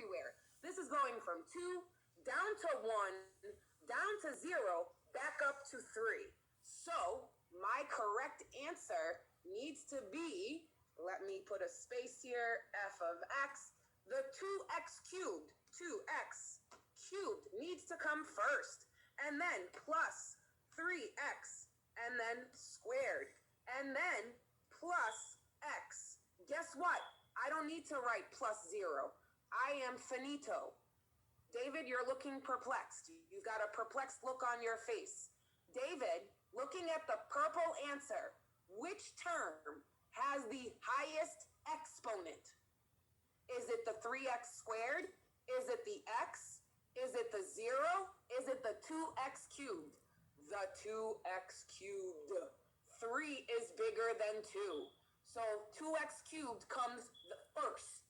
everywhere. This is going from 2 down to 1, down to 0, back up to 3. So my correct answer needs to be, let me put a space here, f of x, the 2x cubed, 2x cubed needs to come first, and then plus 3x, and then squared, and then plus x. Guess what? I don't need to write plus 0. I am finito. David, you're looking perplexed. You've got a perplexed look on your face. David, looking at the purple answer, which term has the highest exponent? Is it the 3x squared? Is it the x? Is it the 0? Is it the 2x cubed? The 2x cubed. 3 is bigger than 2. So 2x cubed comes first.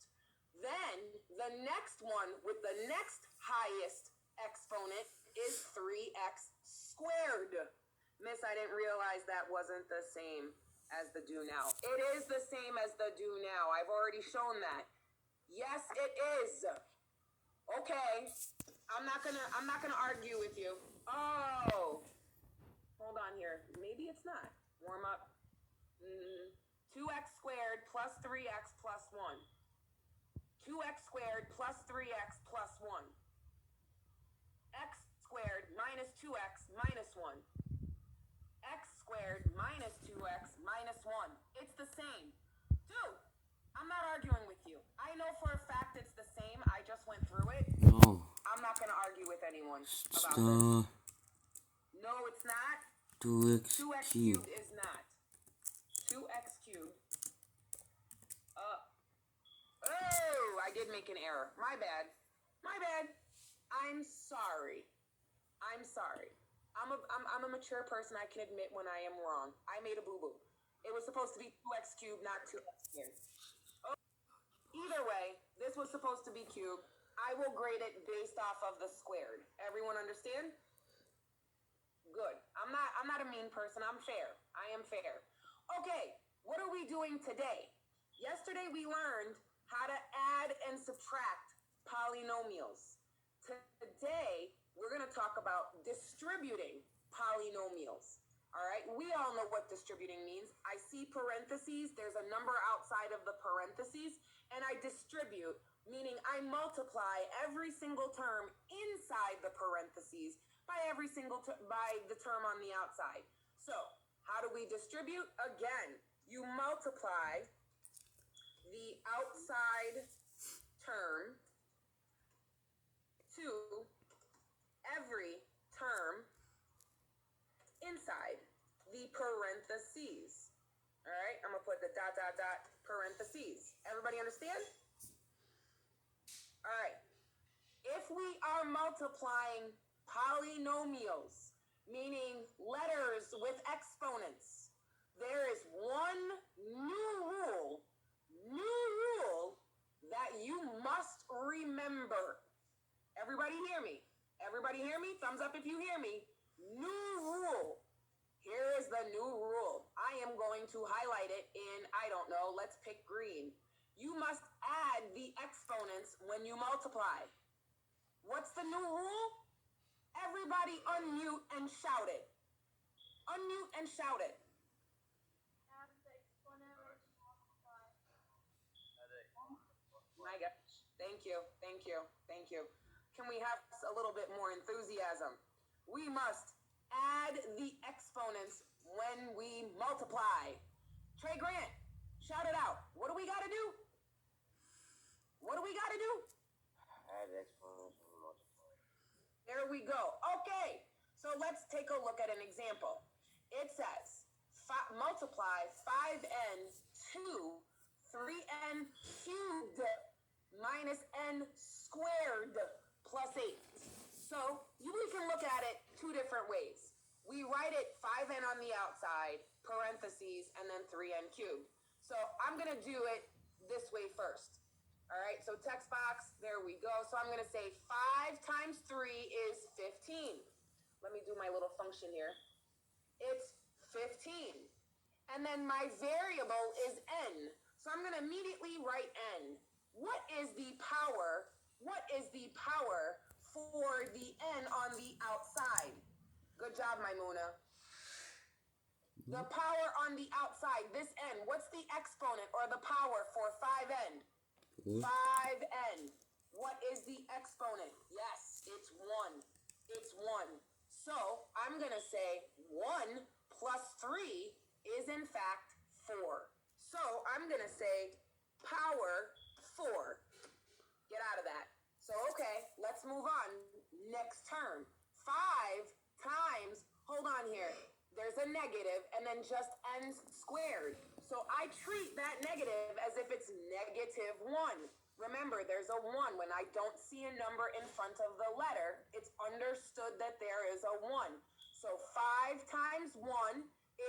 Then the next one with the next highest exponent is 3x squared. Miss, I didn't realize that wasn't the same as the do now. It is the same as the do now. I've already shown that. Yes, it is. Okay. I'm not gonna argue with you. Oh. Hold on here. Maybe it's not. Warm up. 2x squared plus 3x plus 1. 2x squared plus 3x plus 1. X squared minus 2x minus 1. X squared minus 2x minus 1. It's the same. Dude, I'm not arguing with you. I know for a fact it's the same. I just went through it. No. I'm not going to argue with anyone about Stop. this. No, it's not. 2x 2x cubed. cubed is not. 2x cubed. Oh, I did make an error. My bad. My bad. I'm sorry. I'm sorry. I'm a mature person. I can admit when I am wrong. I made a boo-boo. It was supposed to be 2x cubed, not 2x squared. Oh. Either way, this was supposed to be cubed. I will grade it based off of the squared. Everyone understand? Good. I'm not a mean person. I'm fair. I am fair. Okay, what are we doing today? Yesterday we learned how to add and subtract polynomials. Today, we're going to talk about distributing polynomials. All right, we all know what distributing means. I see parentheses, there's a number outside of the parentheses, and I distribute, meaning I multiply every single term inside the parentheses by by the term on the outside. So, how do we distribute? Again, you multiply the outside term to every term inside the parentheses. All right, I'm gonna put the ... parentheses. Everybody understand? All right. If we are multiplying polynomials, meaning letters with exponents, there is one new rule that you must remember. Everybody hear me? Everybody hear me? Thumbs up if you hear me. New rule. Here is the new rule. I am going to highlight it in, I don't know, let's pick green. You must add the exponents when you multiply. What's the new rule? Everybody unmute and shout it. Unmute and shout it. My gosh. Thank you. Thank you. Thank you. Can we have a little bit more enthusiasm? We must add the exponents when we multiply. Trey Grant, shout it out. What do we got to do? What do we got to do? Add exponents when we multiply. There we go. Okay. So let's take a look at an example. It says, multiply 5n to 3n cubed minus n squared plus 8. So we can look at it two different ways. We write it 5n on the outside, parentheses, and then 3n cubed. So I'm going to do it this way first. All right, so text box, there we go. So I'm going to say 5 times 3 is 15. Let me do my little function here. It's 15. And then my variable is n. So I'm going to immediately write n. What is the power or the n on the outside? Good job, Maimuna. The power on the outside, this n, what's the exponent or the power for 5n? 5n. What is the exponent? Yes, it's 1. It's 1. So I'm going to say 1 plus 3 is in fact 4. So I'm going to say power 4. Get out of that. So, okay, let's move on. Next term. 5 times, hold on here. There's a negative and then just n squared. So I treat that negative as if it's negative 1. Remember, there's a 1. When I don't see a number in front of the letter, it's understood that there is a 1. So 5 times 1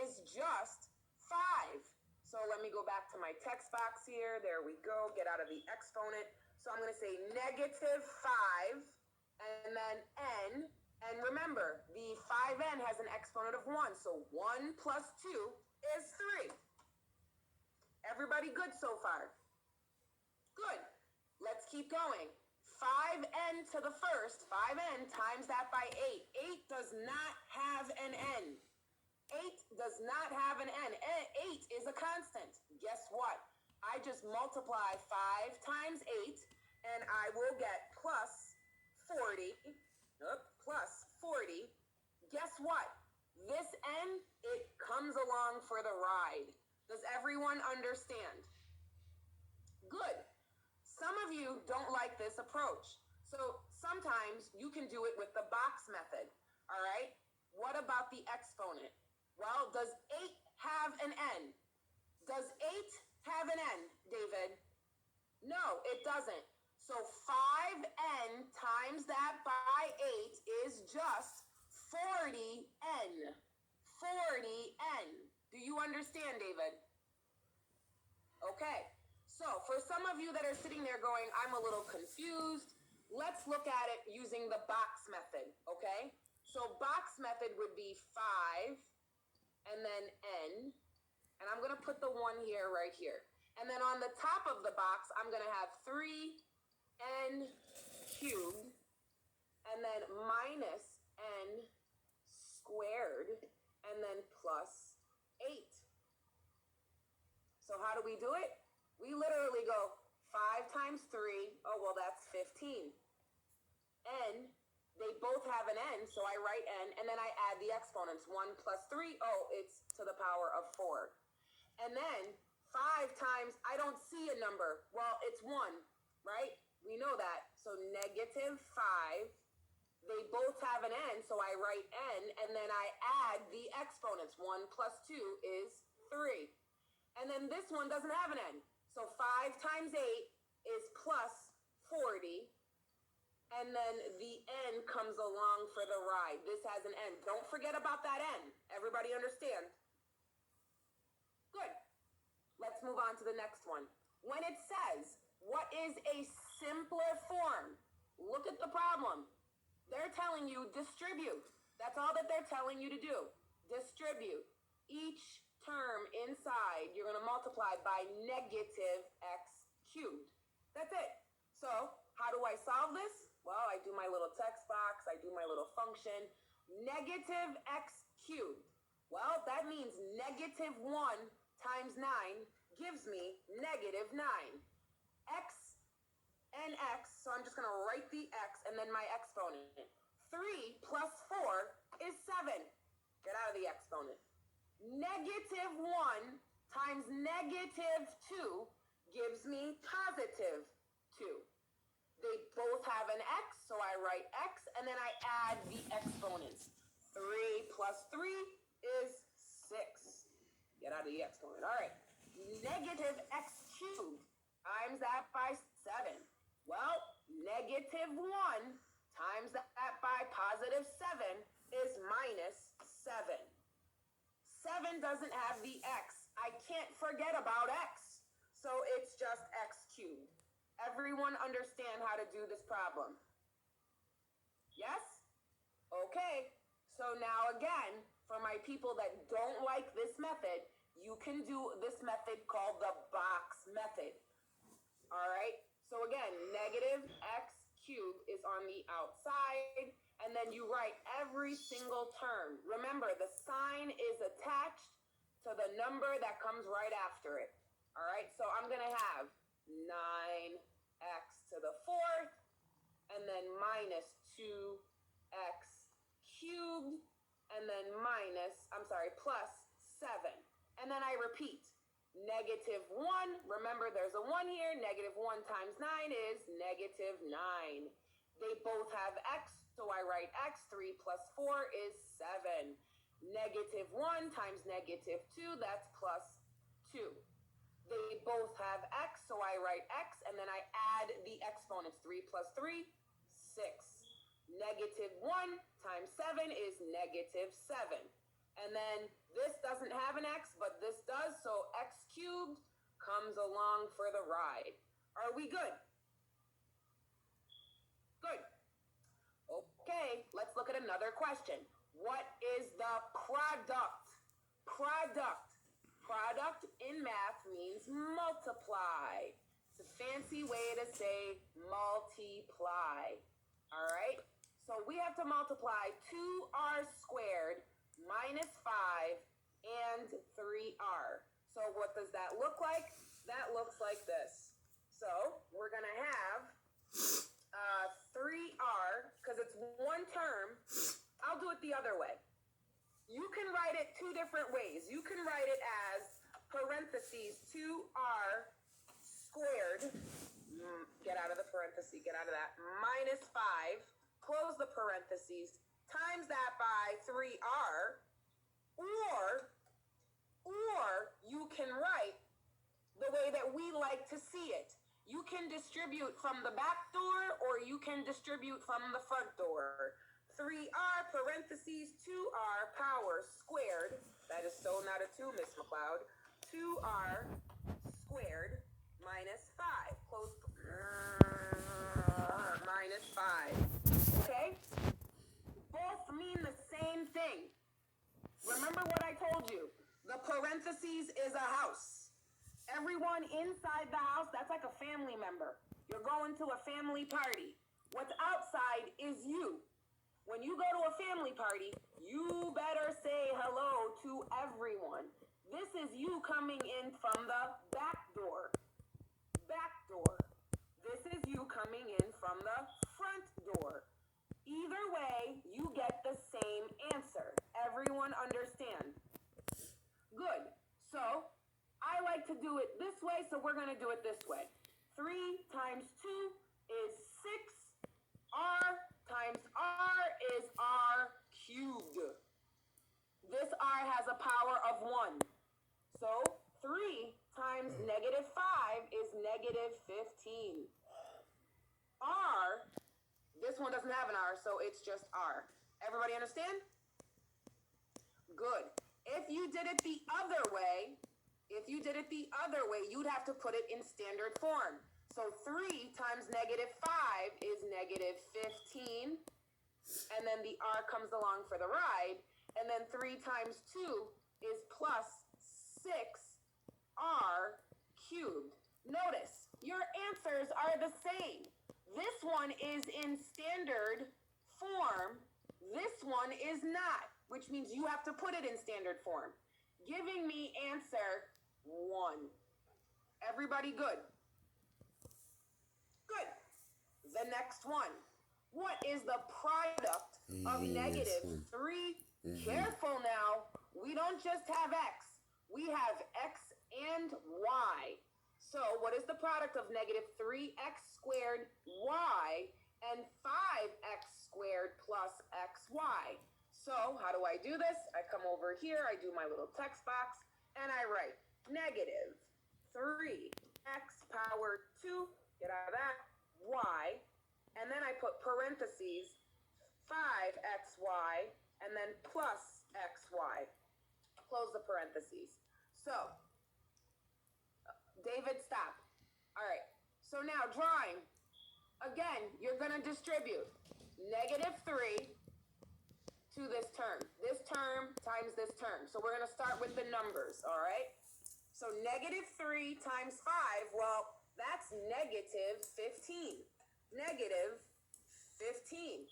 is just 5. So let me go back to my text box here. There we go. Get out of the exponent. So I'm going to say negative 5 and then n. And remember, the 5n has an exponent of 1. So 1 plus 2 is 3. Everybody good so far? Good. Let's keep going. 5n to the first, 5n times that by 8. 8 does not have an n. 8 does not have an n. 8 is a constant. Guess what? I just multiply 5 times 8 and I will get plus 40. Plus 40. Guess what? This n, it comes along for the ride. Does everyone understand? Good. Some of you don't like this approach. So sometimes you can do it with the box method. All right? What about the exponent? Well, does 8 have an n? Does 8 have an n, David? No, it doesn't. So 5n times that by 8 is just 40n. 40n. Do you understand, David? Okay. So for some of you that are sitting there going, I'm a little confused, let's look at it using the box method, okay? So box method would be 5 and then n. And I'm going to put the 1 here, right here. And then on the top of the box, I'm going to have 3n cubed, and then minus n squared, and then plus 8. So how do we do it? We literally go 5 times 3, oh, well, that's 15. N, they both have an n, so I write n, and then I add the exponents. 1 plus 3, oh, it's to the power of 4. And then 5 times, I don't see a number. Well, it's 1, right? We know that. So negative 5. They both have an n, so I write n, and then I add the exponents. 1 plus 2 is 3. And then this one doesn't have an n. So 5 times 8 is plus 40. And then the n comes along for the ride. This has an n. Don't forget about that n. Everybody understand? Good. Let's move on to the next one. When it says, what is a simpler form? Look at the problem. They're telling you distribute. That's all that they're telling you to do. Distribute. Each term inside, you're going to multiply by negative x cubed. That's it. So how do I solve this? Well, I do my little text box. I do my little function. Negative x cubed. Well, that means negative 1 times 9 gives me negative 9. X and x, so I'm just going to write the x and then my exponent. 3 plus 4 is 7. Get out of the exponent. Negative 1 times negative 2 gives me positive 2. They both have an x, so I write x, and then I add the exponents. 3 plus 3 is 6. Get out of the exponent. All right. Negative x cubed times that by 7. Well, negative 1 times that by positive 7 is minus 7. 7 doesn't have the x. I can't forget about x. So it's just x cubed. Everyone understand how to do this problem? Yes? Okay. So now again, for my people that don't like this method, you can do this method called the box method. All right? So again, negative x cubed is on the outside, and then you write every single term. Remember, the sign is attached to the number that comes right after it. All right, so I'm going to have 9x to the fourth, and then minus 2x cubed, and then plus 7. And then I repeat, negative 1, remember there's a 1 here, negative 1 times 9 is negative 9. They both have x, so I write x, 3 plus 4 is 7. Negative 1 times negative 2, that's plus 2. They both have x, so I write x, and then I add the exponents. 3 plus 3, 6. Negative 1 times 7 is negative 7. And then this doesn't have an x, but this does, so x cubed comes along for the ride. Are we good? Good. Okay, let's look at another question. What is the product? Product. Product in math means multiply. It's a fancy way to say multiply. All right? So we have to multiply 2r squared minus 5 and 3r. So what does that look like? That looks like this. So we're going to have 3r, because it's one term. I'll do it the other way. You can write it two different ways. You can write it as parentheses 2r squared. Get out of the parentheses, get out of that. Minus 5, close the parentheses, times that by 3r, or you can write the way that we like to see it. You can distribute from the back door, or you can distribute from the front door. 3r parentheses 2r power squared. That is so not a 2, Miss McLeod. 2r squared minus 5. Close. Minus 5. Okay? Both mean the same thing. Remember what I told you. The parentheses is a house. Everyone inside the house, that's like a family member. You're going to a family party. What's outside is you. When you go to a family party, you better say hello to everyone. This is you coming in from the back door. Back door. This is you coming in from the front door. Either way, you get the same answer. Everyone understand? Good. So, I like to do it this way, so we're going to do it this way. 3 times 2 is 6. R times R is R cubed. This R has a power of 1. So 3 times negative 5 is negative 15. R, this one doesn't have an R, so it's just R. Everybody understand? Good. If you did it the other way, you'd have to put it in standard form. So 3 times negative 5 is negative 15. And then the R comes along for the ride. And then 3 times 2 is plus 6R cubed. Notice, your answers are the same. This one is in standard form. This one is not, which means you have to put it in standard form. Giving me answer 1. Everybody good? Good. The next one. What is the product of negative 3? Careful now. We don't just have x. We have x and y. So what is the product of negative 3x squared y and 5x squared plus xy? So how do I do this? I come over here, I do my little text box, and I write negative 3x power 2, get out of that, y, and then I put parentheses 5xy, and then plus xy. Close the parentheses. So, David, stop. All right, so now drawing. Again, you're going to distribute negative 3 to this term times this term. So we're going to start with the numbers, all right? So negative 3 times 5, well, that's negative 15. Negative 15.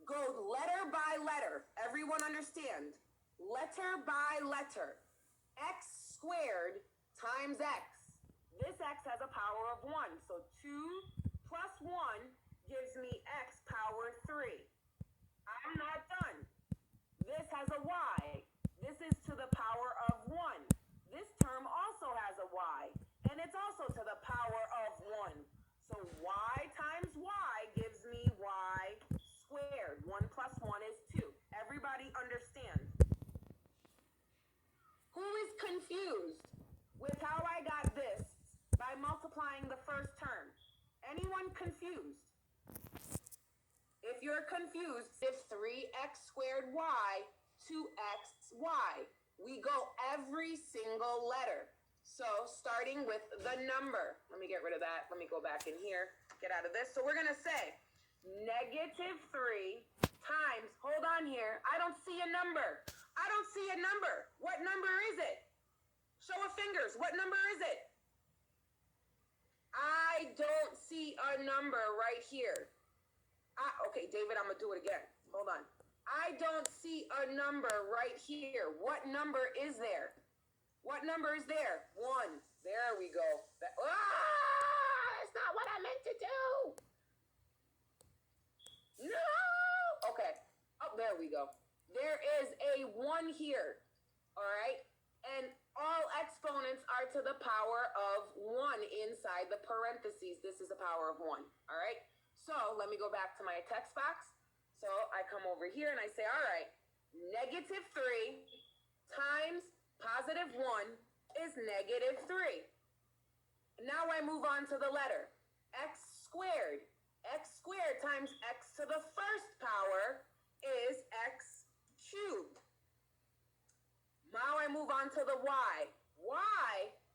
Go letter by letter. Everyone understand? Letter by letter. X squared times x. This x has a power of 1. So 2 plus 1 gives me x power 3. I'm not done. This has a y. This is to the power of 1. This term also has a y. And it's also to the power of 1. So y times y gives me y squared. 1 plus 1 is 2. Everybody understand? Who is confused with how I got this by multiplying the first term? Anyone confused? If you're confused, if 3x squared y, 2xy. We go every single letter. So starting with the number. Let me get rid of that. Let me go back in here. Get out of this. So we're going to say negative 3 times, hold on here. I don't see a number. I don't see a number. What number is it? Show of fingers. What number is it? I don't see a number right here. Okay, David, I'm going to do it again. Hold on. I don't see a number right here. What number is there? What number is there? 1. There we go. That's not what I meant to do. No. Okay. Oh, there we go. There is a 1 here. All right. And all exponents are to the power of 1 inside the parentheses. This is a power of 1. All right. So let me go back to my text box. So I come over here and I say, all right, negative 3 times positive 1 is negative 3. Now I move on to the letter. X squared. X squared times x to the first power is x cubed. Now I move on to the y. Y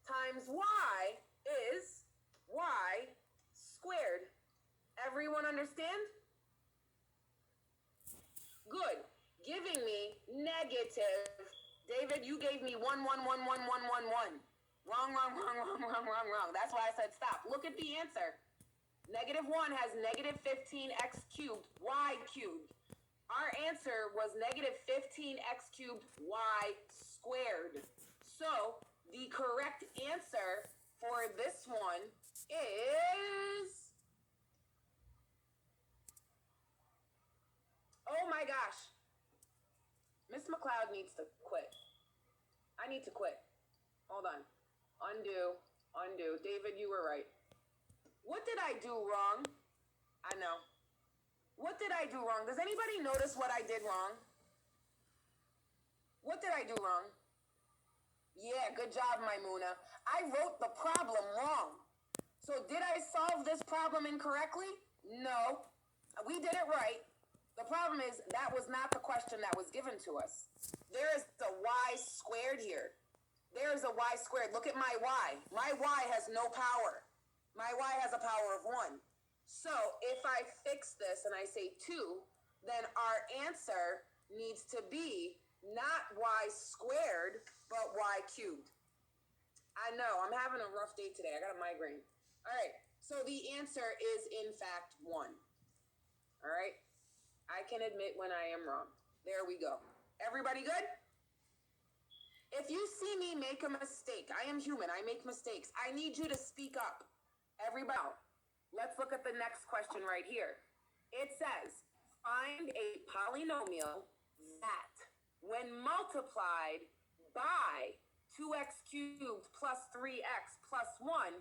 times y is y squared. Everyone understand? Good. Giving me negative. David, you gave me 1, 1, 1, 1, 1, 1, 1. Wrong, wrong, wrong, wrong, wrong, wrong, wrong. That's why I said stop. Look at the answer. Negative 1 has negative 15x cubed, y cubed. Our answer was negative 15x cubed, y squared. So the correct answer for this one is... Oh my gosh. Miss McLeod needs to quit. I need to quit. Hold on. Undo. Undo. David, you were right. What did I do wrong? I know. What did I do wrong? Does anybody notice what I did wrong? What did I do wrong? Yeah, good job, Maimuna. I wrote the problem wrong. So did I solve this problem incorrectly? No. We did it right. The problem is that was not the question that was given to us. There is the y squared here. There is a y squared. Look at my y. My y has no power. My y has a power of 1. So if I fix this and I say 2, then our answer needs to be not y squared, but y cubed. I know, I'm having a rough day today. I got a migraine. All right, so the answer is in fact 1. All right, I can admit when I am wrong. There we go. Everybody good? If you see me make a mistake, I am human, I make mistakes. I need you to speak up. Everybody, let's look at the next question right here. It says, find a polynomial that, when multiplied by 2x cubed plus 3x plus 1,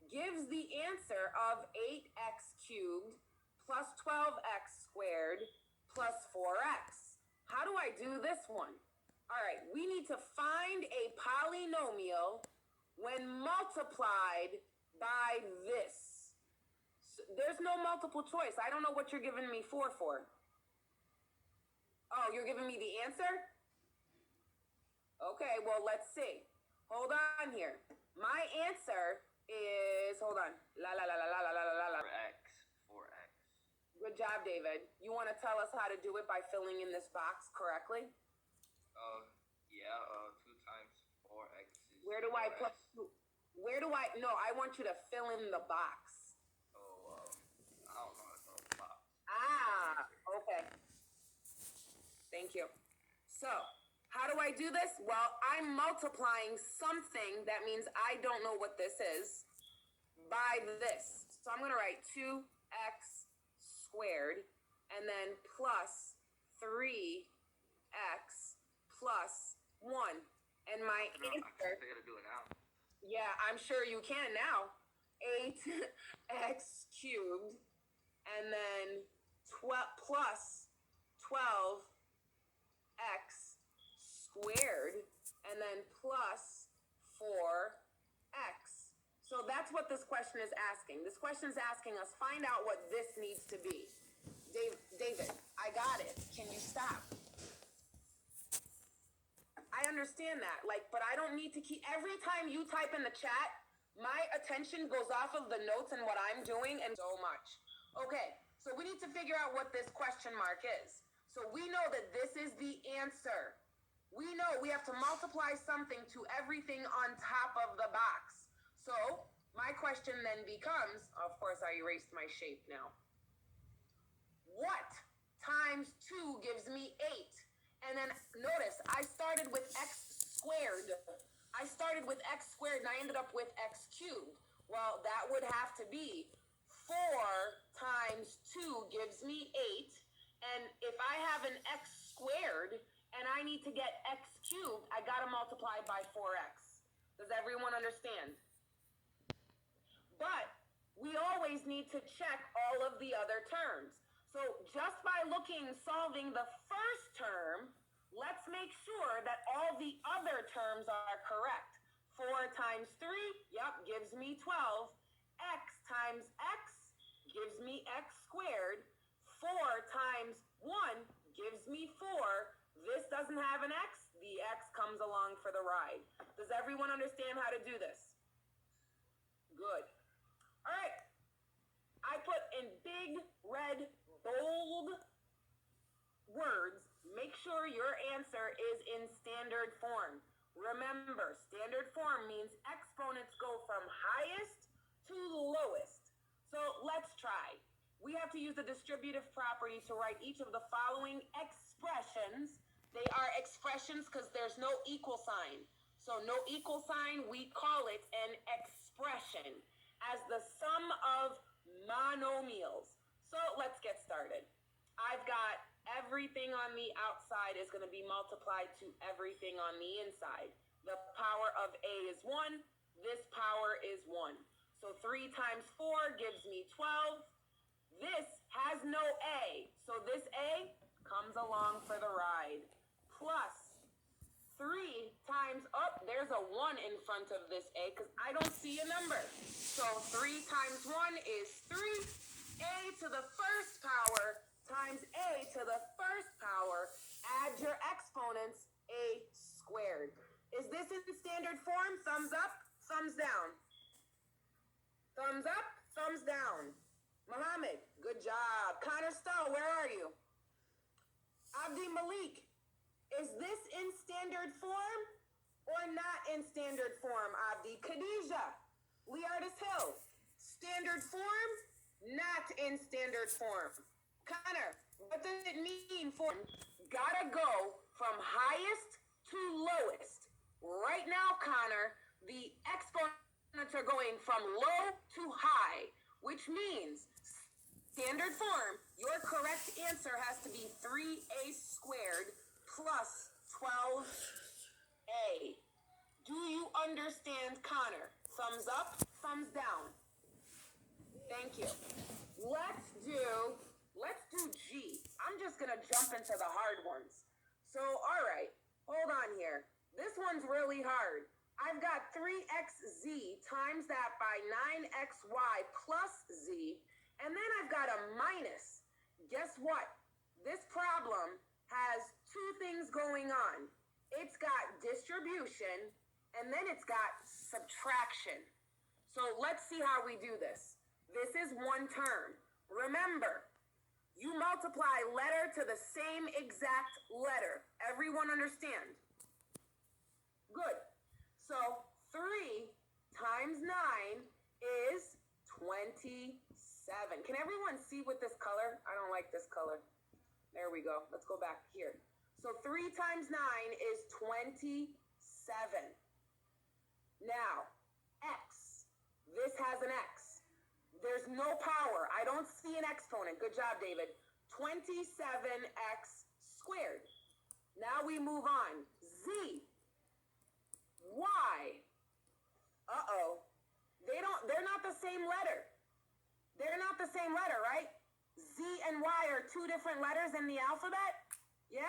gives the answer of 8x cubed plus 12x squared plus 4x. How do I do this one? All right, we need to find a polynomial when multiplied by this. So there's no multiple choice. I don't know what you're giving me 4 for. Oh, you're giving me the answer? Okay, well, let's see. Hold on here. My answer is, hold on. La la la la la la la la. 4x. Good job, David. You want to tell us how to do it by filling in this box correctly? Yeah, 2 times 4x is Where do I 4x. put, where do I want you to fill in the box. I don't know how to fill the box. Thank you. So, how do I do this? Well, I'm multiplying something that means I don't know what this is by this. So I'm going to write 2x squared and then plus 3x plus 1. And my I don't know. I answer, gotta do it now. yeah, I'm sure you can now. 8x cubed and then 12 plus 12x squared and then plus 4x. So that's what this question is asking. This question is asking us, find out what this needs to be. David, I got it. Can you stop? I understand that, but I don't need to keep, every time you type in the chat, my attention goes off of the notes and what I'm doing and so much. Okay, so we need to figure out what this question mark is. So we know that this is the answer. We know we have to multiply something to everything on top of the box. So my question then becomes, of course I erased my shape now. What times 2 gives me 8? And then notice, I started with x squared. I started with x squared and I ended up with x cubed. Well, that would have to be 4 times 2 gives me 8. And if I have an x squared and I need to get x cubed, I gotta multiply by 4x. Does everyone understand? But we always need to check all of the other terms. So just by solving the first term, let's make sure that all the other terms are correct. 4 times 3, yep, gives me 12. X times x gives me x squared. 4 times 1 gives me 4. This doesn't have an x. The x comes along for the ride. Does everyone understand how to do this? Good. All right. I put in big, red, bold words, make sure your answer is in standard form. Remember, standard form means exponents go from highest to lowest. So let's try. We have to use the distributive property to write each of the following expressions. They are expressions because there's no equal sign. So no equal sign, we call it an expression as the sum of monomials. So let's get started. I've got everything on the outside is going to be multiplied to everything on the inside. The power of a is 1. This power is 1. So 3 times 4 gives me 12. This has no a. So this a comes along for the ride. Plus 3 times, there's a 1 in front of this a because I don't see a number. So 3 times 1 is 3. A to the first power times a to the first power. Add your exponents, a squared. Is this in standard form? Thumbs up, thumbs down. Thumbs up, thumbs down. Mohammed, good job. Connor Stowe, where are you? Abdi Malik, is this in standard form or not in standard form, Abdi? Khadijah, Leardis Hill, standard form, not in standard form. Connor, what does it mean for gotta go from highest to lowest? Right now, Connor, the exponents are going from low to high, which means standard form, your correct answer has to be 3a squared plus 12a. Do you understand, Connor? Thumbs up, thumbs down. Thank you. Let's do G. I'm just going to jump into the hard ones. So, all right, hold on here. This one's really hard. I've got 3xz times that by 9xy plus z, and then I've got a minus. Guess what? This problem has 2 things going on. It's got distribution, and then it's got subtraction. So let's see how we do this. This is one term. Remember, you multiply letter to the same exact letter. Everyone understand? Good. So 3 times 9 is 27. Can everyone see with this color? I don't like this color. There we go. Let's go back here. So 3 times 9 is 27. Now, x. This has an x. There's no power. I don't see an exponent. Good job, David. 27x squared. Now we move on. Z. Y. Uh-oh. They're not the same letter. They're not the same letter, right? Z and Y are 2 different letters in the alphabet? Yeah?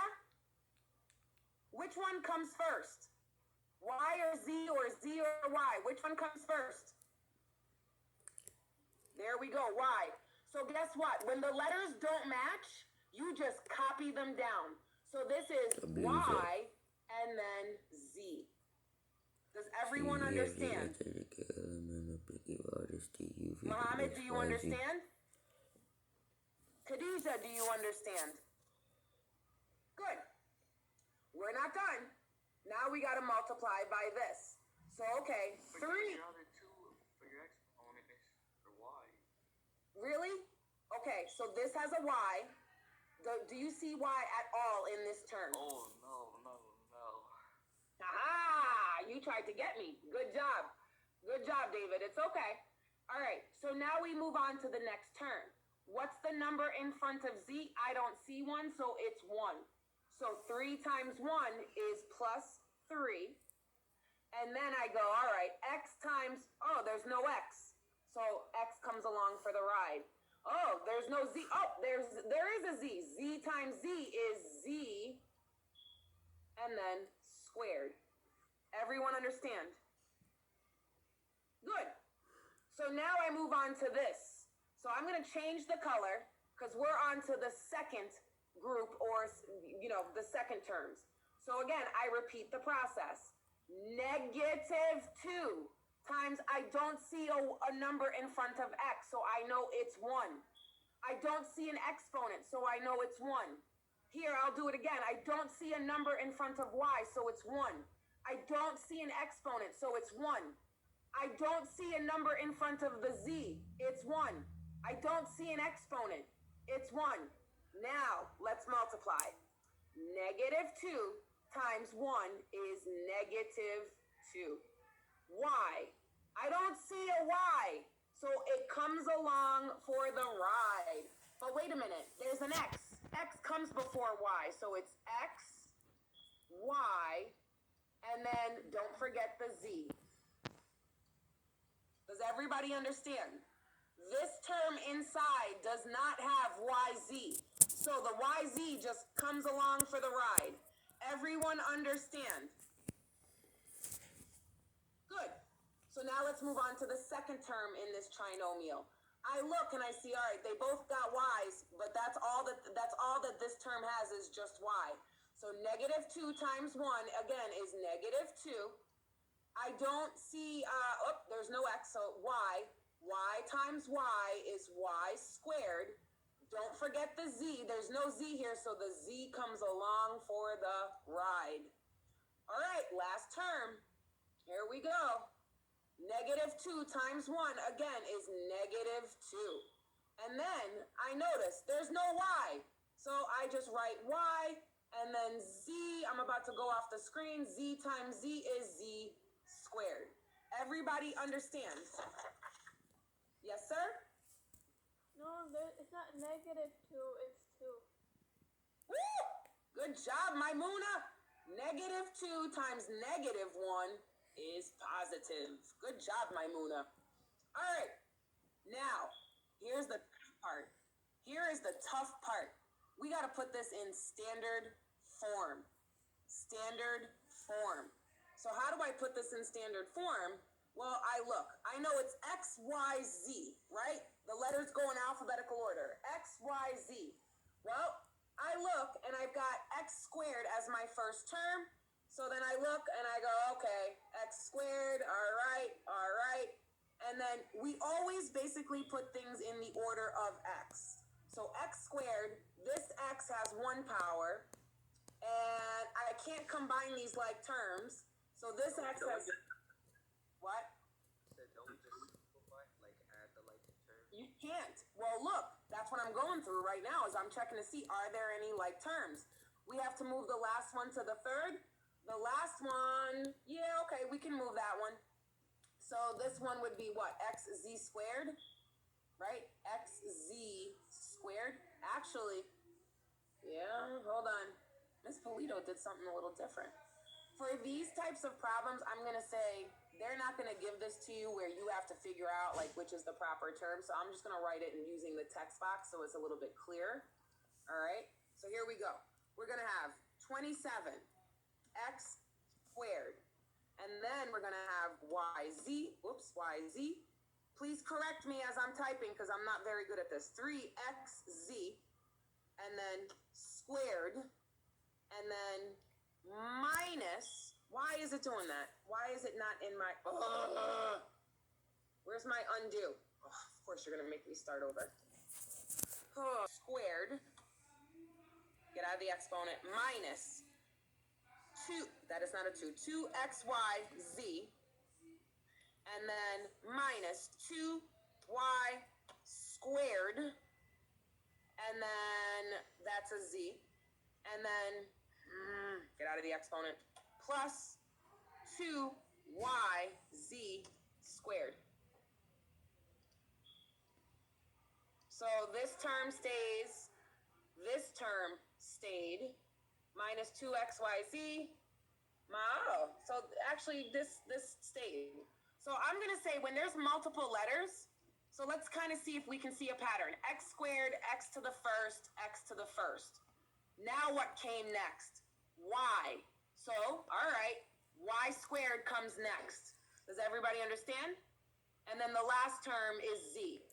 Which one comes first? Y or Z or Y? Which one comes first? There we go, Y. So guess what? When the letters don't match, you just copy them down. So this is Y and then Z. Does everyone understand? Mohammed, do you understand? Khadija, do you understand? Good. We're not done. Now we got to multiply by this. So, okay, 3. The other two for your exponent is for y. Really? Okay, so this has a y. Do you see y at all in this term? Oh, no. Aha! You tried to get me. Good job. Good job, David. It's okay. All right, so now we move on to the next term. What's the number in front of z? I don't see one, so it's 1. So 3 times 1 is plus 3. And then I go, all right, x times, oh, there's no x. So x comes along for the ride. Oh, there's no z. Oh, there is a z. Z times z is z and then squared. Everyone understand? Good. So now I move on to this. So I'm going to change the color because we're on to the second group or, the second terms. So again, I repeat the process. -2 times, I don't see a number in front of x, so I know it's 1. I don't see an exponent, so I know it's 1. Here, I'll do it again. I don't see a number in front of y, so it's 1. I don't see an exponent, so it's 1. I don't see a number in front of the z. It's 1. I don't see an exponent. It's 1. Now, let's multiply. -2 times 1 is -2. Y. I don't see a y, so it comes along for the ride. But wait a minute, there's an x. X comes before y, so it's x, y, and then don't forget the z. Does everybody understand? This term inside does not have yz, so the yz just comes along for the ride. Everyone understand? Good. So now let's move on to the second term in this trinomial. I look and I see, all right, they both got y's, but that's all that this term has is just y. So -2 times 1, again, is -2. I don't see, there's no x, so y. Y times y is y squared. Don't forget the z. There's no z here, so the z comes along for the ride. All right, last term. Here we go. -2 times 1, again, is -2. And then I notice there's no y. So I just write y, and then z, I'm about to go off the screen. Z times z is z squared. Everybody understands? Yes, sir? No, it's not -2, it's 2. Woo! Good job, Maimuna. -2 times -1 is positive. Good job, Maimuna. All right. Now, here's the tough part. Here is the tough part. We got to put this in standard form. Standard form. So how do I put this in standard form? Well, I know it's X, Y, Z, right? The letters go in alphabetical order. X, Y, Z. Well, I look and I've got x squared as my first term. So then I look and I go, okay, x squared, all right. And then we always basically put things in the order of x. So x squared, this x has 1 power, and I can't combine these like terms. So this x has, what? Don't we just simplify, like add the like terms? You can't. Well, look, that's what I'm going through right now is I'm checking to see, are there any like terms? We have to move the last one to the third. The last one, yeah, okay, we can move that one. So this one would be what? XZ squared, right? XZ squared. Actually, yeah, hold on. Miss Polito did something a little different. For these types of problems, I'm going to say they're not going to give this to you where you have to figure out like which is the proper term. So I'm just going to write it in using the text box so it's a little bit clearer. All right. So here we go. We're going to have 27 x squared. And then we're going to have yz. Please correct me as I'm typing because I'm not very good at this. 3xz. And then squared. And then minus. Why is it doing that? Why is it not in my... Where's my undo? Oh, of course you're going to make me start over. Squared. Get out of the exponent. Minus 2. That is not a 2. 2xyz. And then minus 2y squared. And then that's a z. And then, get out of the exponent, plus 2yz squared. So this term stays, this term stayed, minus 2xyz. Oh, so actually this stayed. So I'm going to say when there's multiple letters, so let's kind of see if we can see a pattern. X squared, x to the first, x to the first. Now what came next? Y. So, all right, y squared comes next. Does everybody understand? And then the last term is z.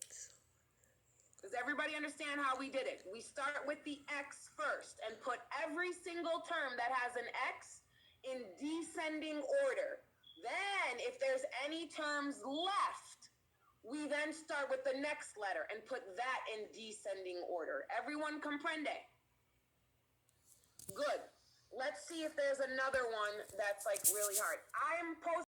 Does everybody understand how we did it? We start with the x first and put every single term that has an x in descending order. Then, if there's any terms left, we then start with the next letter and put that in descending order. Everyone comprende? Good. Let's see if there's another one that's like really hard. I'm posting